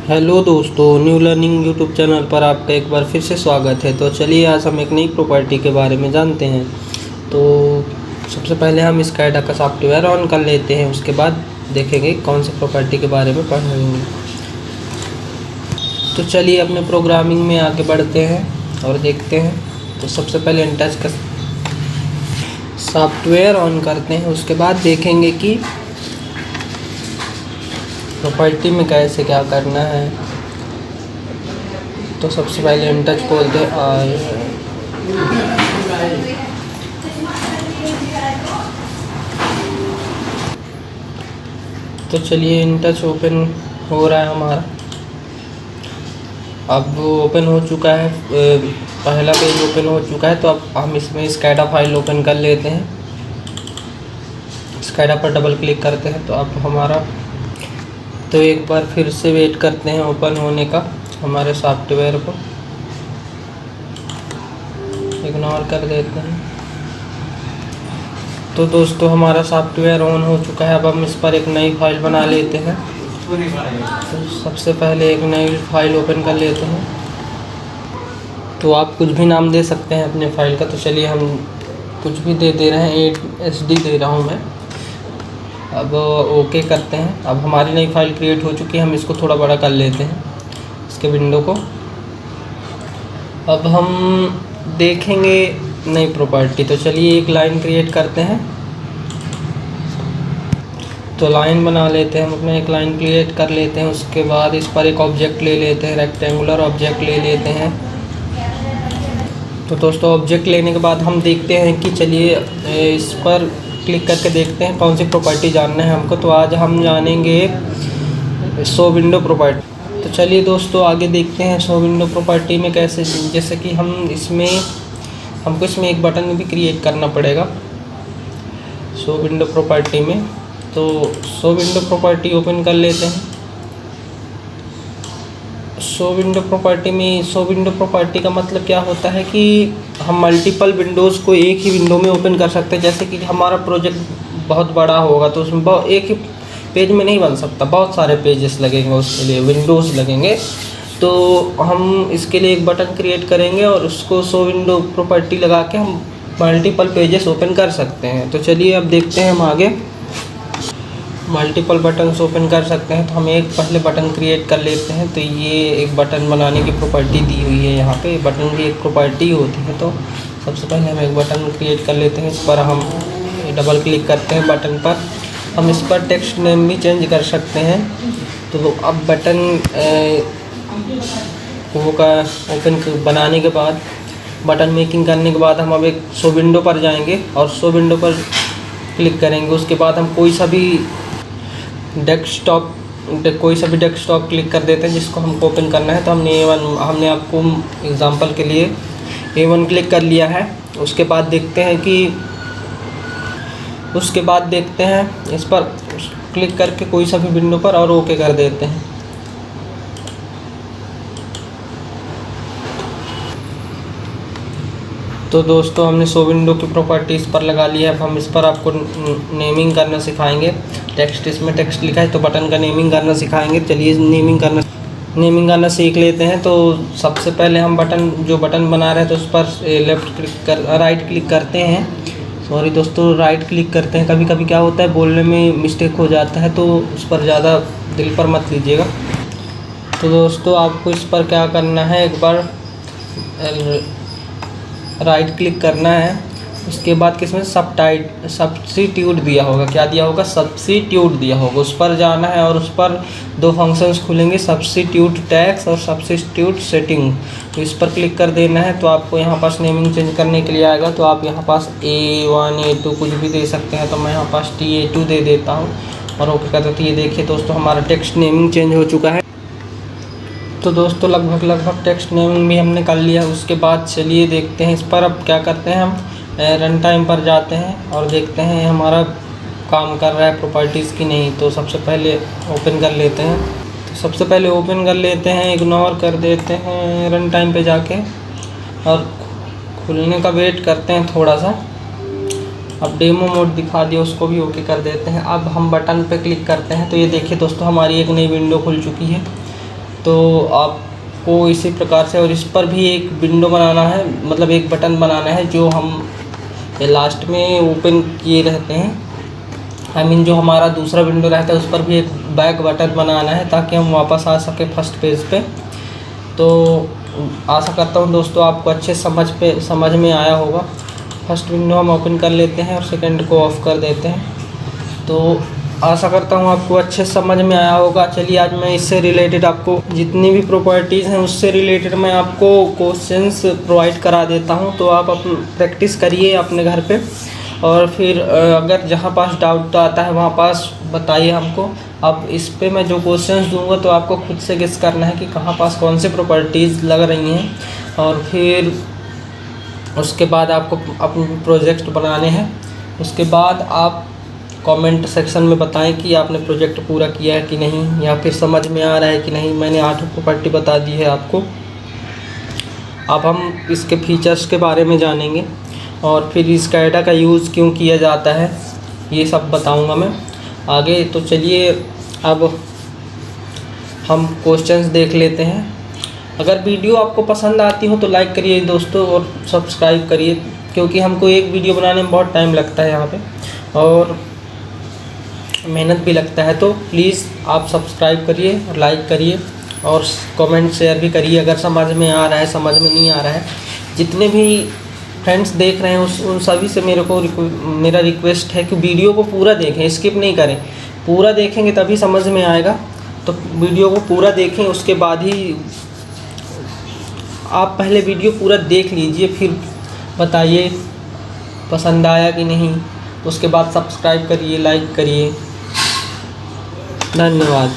Hello दोस्तों, new learning YouTube channel पर आपका एक बार फिर से स्वागत है। तो चलिए आज हम एक नई प्रॉपर्टी के बारे में जानते हैं। तो सबसे पहले हम स्काडा का सॉफ्टवेयर ऑन कर लेते हैं, उसके बाद देखेंगे कौन सी प्रॉपर्टी के बारे में पढ़ेंगे। तो चलिए अपने प्रोग्रामिंग में आगे बढ़ते हैं और देखते हैं। तो सबसे पहले इनटच का सॉफ्टवेयर ऑन करते हैं, उसके बाद देखेंगे कि प्रॉपर्टी में कैसे क्या करना है। तो सबसे पहले इनटच खोलते हैं और तो चलिए इनटच ओपन हो रहा है हमारा। अब ओपन हो चुका है, पहला पेज ओपन हो चुका है। तो अब हम इसमें स्काडा फाइल ओपन कर लेते हैं। स्काडा पर डबल क्लिक करते हैं तो अब हमारा, तो एक बार फिर से वेट करते हैं ओपन होने का। हमारे सॉफ्टवेयर को इग्नोर कर देते हैं। तो दोस्तों हमारा सॉफ्टवेयर ऑन हो चुका है। अब हम इस पर एक नई फाइल बना लेते हैं। तो सबसे पहले एक नई फाइल ओपन कर लेते हैं। तो आप कुछ भी नाम दे सकते हैं अपने फाइल का। तो चलिए हम कुछ भी दे रहे हैं, ASD दे रहा हूँ मैं। अब ओके करते हैं। अब हमारी नई फाइल क्रिएट हो चुकी है। हम इसको थोड़ा बड़ा कर लेते हैं, इसके विंडो को। अब हम देखेंगे नई प्रॉपर्टी। तो चलिए एक लाइन क्रिएट करते हैं। तो लाइन बना लेते हैं हम अपना, एक लाइन क्रिएट कर लेते हैं। उसके बाद इस पर एक ऑब्जेक्ट ले लेते हैं, रेक्टेंगुलर ऑब्जेक्ट ले लेते हैं। तो दोस्तों ऑब्जेक्ट लेने के बाद हम देखते हैं कि चलिए इस पर क्लिक करके देखते हैं कौन सी प्रॉपर्टी जानना है हमको। तो आज हम जानेंगे शो विंडो प्रॉपर्टी। तो चलिए दोस्तों आगे देखते हैं शो विंडो प्रॉपर्टी में कैसे, जैसे कि हमको इसमें एक बटन भी क्रिएट करना पड़ेगा शो विंडो प्रॉपर्टी में। तो शो विंडो प्रॉपर्टी ओपन कर लेते हैं। शो विंडो प्रॉपर्टी का मतलब क्या होता है कि हम मल्टीपल विंडोज़ को एक ही विंडो में ओपन कर सकते हैं। जैसे कि हमारा प्रोजेक्ट बहुत बड़ा होगा तो उसमें एक ही पेज में नहीं बन सकता, बहुत सारे पेजेस लगेंगे, उसके लिए विंडोज़ लगेंगे। तो हम इसके लिए एक बटन क्रिएट करेंगे और उसको शो विंडो प्रॉपर्टी लगा के हम मल्टीपल पेजेस ओपन कर सकते हैं। तो चलिए अब देखते हैं हम आगे। मल्टीपल बटन्स ओपन कर सकते हैं। तो हम एक पहले बटन क्रिएट कर लेते हैं। तो ये एक बटन बनाने की प्रॉपर्टी दी हुई है यहाँ पे। बटन भी एक प्रॉपर्टी होती है। तो सबसे पहले हम एक बटन क्रिएट कर लेते हैं। इस पर हम डबल क्लिक करते हैं बटन पर। हम इस पर टेक्स्ट नेम भी चेंज कर सकते हैं। तो अब बटन ओपन बनाने के बाद, बटन मेकिंग करने के बाद हम अब एक शो विंडो पर जाएंगे और शो विंडो पर क्लिक करेंगे। उसके बाद हम कोई सा भी डेस्कटॉप क्लिक कर देते हैं जिसको हमको ओपन करना है। तो हमने आपको एग्जांपल के लिए A1 क्लिक कर लिया है। उसके बाद देखते हैं इस पर क्लिक करके कोई सा भी विंडो पर और ओके कर देते हैं। तो दोस्तों हमने शो विंडो की प्रॉपर्टी इस पर लगा लिया है। अब हम इस पर आपको नेमिंग करना सिखाएंगे। टेक्स्ट, इसमें टेक्स्ट लिखा है तो बटन का नेमिंग करना सिखाएंगे। चलिए नेमिंग करना सीख लेते हैं। तो सबसे पहले हम जो बटन बना रहे हैं तो उस पर राइट क्लिक करते हैं। सॉरी दोस्तों, राइट क्लिक करते हैं। कभी कभी क्या होता है बोलने में मिस्टेक हो जाता है, तो उस पर ज़्यादा दिल पर मत लीजिएगा। तो दोस्तों आपको इस पर क्या करना है, एक बार राइट क्लिक करना है। उसके बाद किसमें सब्स्टिट्यूट दिया होगा, क्या दिया होगा, सब्स्टिट्यूट दिया होगा, उस पर जाना है। और उस पर दो फंक्शंस खुलेंगे, सब्स्टिट्यूट टैक्स और सब्स्टिट्यूट सेटिंग। तो इस पर क्लिक कर देना है। तो आपको यहाँ पास नेमिंग चेंज करने के लिए आएगा। तो आप यहाँ पास A1 A2 कुछ भी दे सकते हैं। तो मैं यहाँ पास TA2 दे देता हूँ और ओके कर देते हैं। ये देखिए दोस्तों हमारा टेक्स्ट नेमिंग चेंज हो चुका है। तो दोस्तों लगभग टेक्स्ट नेमिंग भी हमने कर लिया। उसके बाद चलिए देखते हैं इस पर अब क्या करते हैं। हम रन टाइम पर जाते हैं और देखते हैं हमारा काम कर रहा है प्रॉपर्टीज़ की नहीं। तो सबसे पहले ओपन कर लेते हैं। इग्नोर कर देते हैं रन टाइम पे जाके और खुलने का वेट करते हैं थोड़ा सा। अब डेमो मोड दिखा दिया, उसको भी ओके कर देते हैं। अब हम बटन पे क्लिक करते हैं। तो ये देखिए दोस्तों हमारी एक नई विंडो खुल चुकी है। तो आपको इसी प्रकार से, और इस पर भी एक विंडो बनाना है, मतलब एक बटन बनाना है जो हम लास्ट में ओपन किए रहते हैं। जो हमारा दूसरा विंडो रहता है उस पर भी एक बैक बटन बनाना है ताकि हम वापस आ सके फर्स्ट पेज पे। तो आशा करता हूँ दोस्तों आपको अच्छे समझ में आया होगा। फर्स्ट विंडो हम ओपन कर लेते हैं और सेकंड को ऑफ़ कर देते हैं। तो आशा करता हूँ आपको अच्छे समझ में आया होगा। चलिए आज मैं इससे रिलेटेड आपको जितनी भी प्रॉपर्टीज़ हैं उससे रिलेटेड मैं आपको क्वेश्चंस प्रोवाइड करा देता हूँ। तो आप अपनी प्रैक्टिस करिए अपने घर पे, और फिर अगर जहाँ पास डाउट आता है वहाँ पास बताइए हमको। अब इस पे मैं जो क्वेश्चंस दूंगा तो आपको खुद से गेस करना है कि कहाँ पास कौन से प्रॉपर्टीज़ लग रही हैं, और फिर उसके बाद आपको अपने प्रोजेक्ट बनाने हैं। उसके बाद आप कमेंट सेक्शन में बताएं कि आपने प्रोजेक्ट पूरा किया है कि नहीं, या फिर समझ में आ रहा है कि नहीं। मैंने 8 प्रॉपर्टी बता दी है आपको। अब हम इसके फीचर्स के बारे में जानेंगे, और फिर इस स्कैडा का यूज़ क्यों किया जाता है ये सब बताऊंगा मैं आगे। तो चलिए अब हम क्वेश्चंस देख लेते हैं। अगर वीडियो आपको पसंद आती हो तो लाइक करिए दोस्तों, और सब्सक्राइब करिए, क्योंकि हमको एक वीडियो बनाने में बहुत टाइम लगता है यहाँ पे, और मेहनत भी लगता है। तो प्लीज़ आप सब्सक्राइब करिए और लाइक करिए, और कमेंट शेयर भी करिए अगर समझ में आ रहा है, समझ में नहीं आ रहा है। जितने भी फ्रेंड्स देख रहे हैं उन सभी से मेरा रिक्वेस्ट है कि वीडियो को पूरा देखें, स्किप नहीं करें। पूरा देखेंगे तभी समझ में आएगा। तो वीडियो को पूरा देखें, उसके बाद ही आप पहले वीडियो पूरा देख लीजिए, फिर बताइए पसंद आया कि नहीं। उसके बाद सब्सक्राइब करिए, लाइक करिए। धन्यवाद।